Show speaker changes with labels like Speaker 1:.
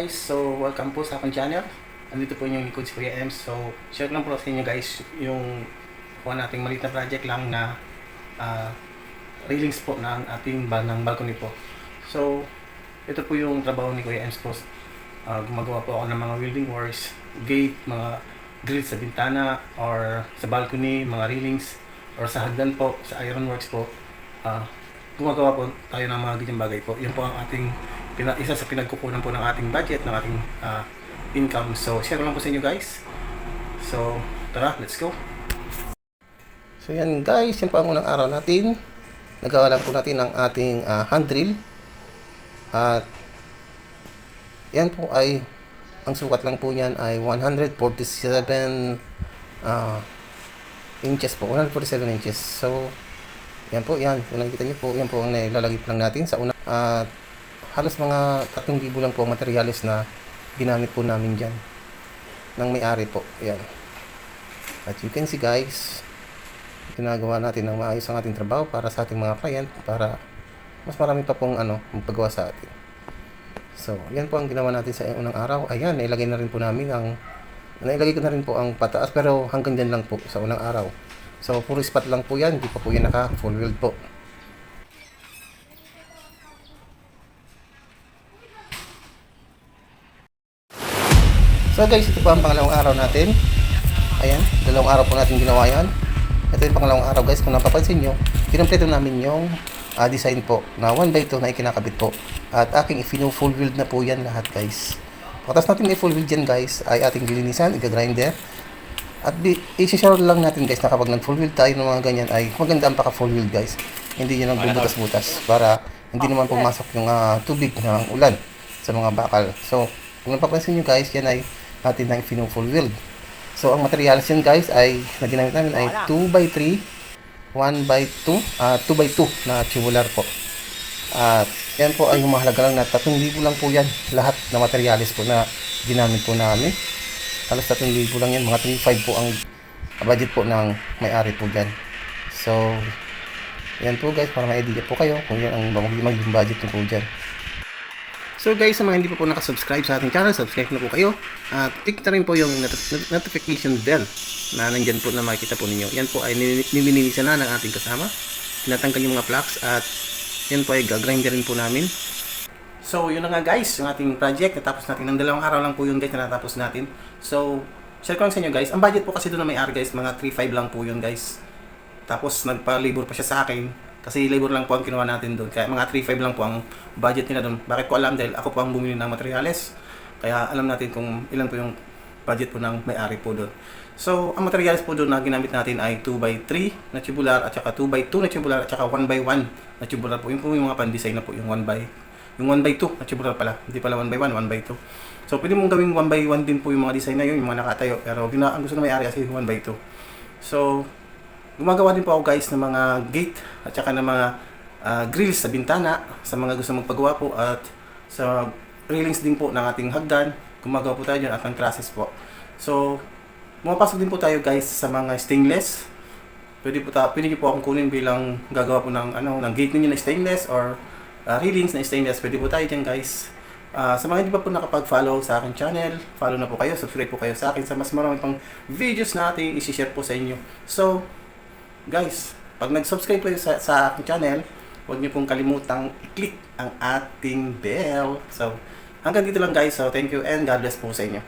Speaker 1: guys, so welcome po sa aking channel. Andito po yung likod si Kuya Ems. So share lang po sa inyo guys yung kuha nating maliit na project lang na railings po ng ating ng balcony po. So ito po yung trabaho ni Kuya Ems po. Gumagawa po ako ng mga welding works, gate, mga grills sa bintana or sa balcony, mga railings or sa hagdan po, sa ironworks po. Gumagawa po tayo ng mga ganyang bagay po. Yan po ang ating isa sa pinagkukunan po ng ating budget, ng ating income. So share ko lang po sa inyo guys. So tara, let's go. So yan guys, yan po ang unang araw natin. Nagawa lang po natin ang ating hand drill. At yan po ay ang sukat lang po niyan ay 147 inches po, 147 inches. So yan po, yan. Kung nakikita niyo po, yan po ang nilalagay po lang natin sa una. At halos mga 3,000 lang po ang materials na ginamit po namin dyan ng may-ari po. Yan. At you can see guys, ginagawa natin ng maayos ang ating trabaho para sa ating mga client, para mas marami pa pong magpagawa sa atin. So, yan po ang ginawa natin sa unang araw. Ayan, nailagay na rin po namin nailagay ko na rin po ang pataas, pero hanggang dyan lang po sa unang araw. So, puro spot lang po yan, hindi pa po yan naka full weld po. So guys, ito pa ang pangalawang araw natin. Ayan, dalawang araw po natin ginawa yan. Ito yung pangalawang araw guys, kung napapansin nyo, kinumpleto namin yung design po na 1x2 na ikinakabit po. At aking full weld na po yan lahat guys. Pagkatapos natin i-full weld yan guys, ay ating lilinisan, i-grinder. At i-share lang natin guys na kapag nag-full weld tayo ng mga ganyan ay maganda ang paka-full weld guys. Hindi nyo nang bubutas-butas para hindi naman pumasok yung tubig ng ulan sa mga bakal. So, kung napapansin nyo guys, yan ay natin na full weld. So, ang materials yan guys ay na ginamit namin ay 2x3, 1x2, 2x2 na tubular po. At yan po ay humahalaga lang na 3,000 lang po yan. Lahat na materials po na ginamit po namin. Halos 3,000 lang yan. Mga 3,500 po ang budget po ng may-ari po dyan. So, yan po guys, para ma-idea po kayo kung yan ang maging budget nyo po dyan. So guys, sa mga hindi pa po nakasubscribe sa ating channel, subscribe na po kayo. At click na rin po yung notification bell na nandyan po na makikita po ninyo. Yan po ay nilinisan na ng ating kasama. Tinatanggal yung mga plugs at yan po ay gagrinderin po namin. So yun na nga guys, yung ating project. Natapos natin ng 2 araw lang po yun guys na natapos natin. So share ko lang sa inyo guys. Ang budget po kasi doon na may-ari guys, mga 3,500 lang po yun guys. Tapos nagpa-labor pa siya sa akin. Kasi labor lang po ang kinuha natin doon. Kaya mga 3,500 lang po ang budget nila doon. Bakit ko alam? Dahil ako po ang bumili ng materials. Kaya alam natin kung ilan po yung budget po ng may-ari po doon. So, ang materials po doon na ginamit natin ay 2x3 na tubular at saka 2x2 na tubular at saka 1x1 na tubular po. Yung po yung mga pan-design na po. Yung 1x2 na tubular pala. Hindi pala 1x1, 1x2. So, pwede mong gawing 1x1 din po yung mga design na yun. Yung mga nakatayo. Pero ang gusto ng may-ari kasi 1x2. So, gumagawa din po ako guys ng mga gate at saka ng mga grills sa bintana sa mga gusto magpagawa po at sa railings din po ng ating hagdan. Gumagawa po tayo dyan at ng trusses po. So, pumapasok din po tayo guys sa mga stainless. Pwede niyo po akong kunin bilang gagawa po ng gate ninyo na stainless or railings na stainless. Pwede po tayo dyan guys. Sa mga hindi pa po nakapag-follow sa aking channel, follow na po kayo, subscribe po kayo sa akin sa mas marami pang videos na ating isi-share po sa inyo. So, guys, pag nag-subscribe kayo sa aking channel, huwag niyo pong kalimutang i-click ang ating bell. So, hanggang dito lang guys. So, thank you and God bless po sa inyo.